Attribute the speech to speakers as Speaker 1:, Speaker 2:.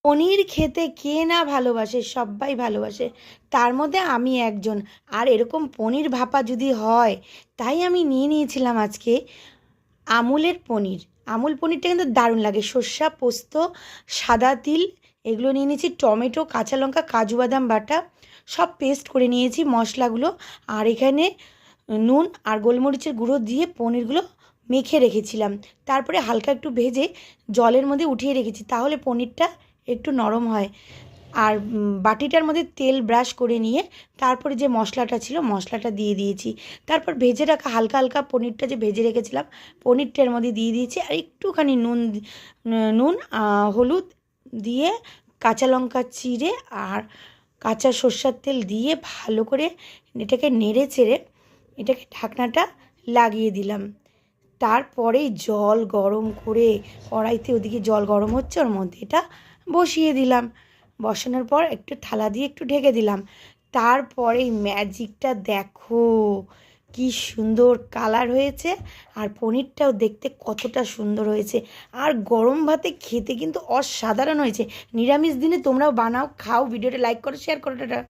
Speaker 1: পনির খেতে কে না ভালোবাসে, সবাই ভালোবাসে, তার মধ্যে আমি একজন। আর এরকম পনির ভাপা যদি হয়, তাই আমি নিয়ে নিয়েছিলাম আজকে আমুলের পনির। আমুল পনিরটা কিন্তু দারুণ লাগে, সর্ষা পোস্ত সাদা তিল এগুলো নিয়ে নিয়েছি, টমেটো কাঁচা লঙ্কা কাজু বাদাম বাটা সব পেস্ট করে নিয়েছি মশলাগুলো। আর এখানে নুন আর গোলমরিচের গুঁড়ো দিয়ে পনিরগুলো মেখে রেখেছিলাম। তারপরে হালকা একটু ভেজে জলের মধ্যে উঠিয়ে রেখেছি, তাহলে পনিরটা একটু নরম হয়। আর বাটিটার মধ্যে তেল ব্রাশ করে নিয়ে তারপরে যে মশলাটা ছিল মশলাটা দিয়ে দিয়েছি। তারপর ভেজে রাখা হালকা হালকা পনিরটা যে ভেজে রেখেছিলাম পনিরটার মধ্যে দিয়ে দিয়েছি। আর একটুখানি নুন হলুদ দিয়ে কাঁচা লঙ্কা চিড়ে আর কাঁচা সর্ষের তেল দিয়ে ভালো করে এটাকে নেড়ে চেড়ে এটাকে ঢাকনাটা লাগিয়ে দিলাম। তারপরেই জল গরম করে কড়াইতে, ওদিকে জল গরম হচ্ছে, ওর মধ্যে এটা বসিয়ে দিলাম। বসানোর পর একটু থালা দিয়ে একটু ঢেকে দিলাম। তারপরেই ম্যাজিকটা দেখো, কি সুন্দর কালার হয়েছে, আর পনিরটাও দেখতে কতটা সুন্দর হয়েছে। আর গরম ভাতে খেতে কিন্তু অসাধারণ হয়েছে। নিরামিষ দিনে তোমরাও বানাও, খাও। ভিডিওটা লাইক করো, শেয়ার করো, টাটা।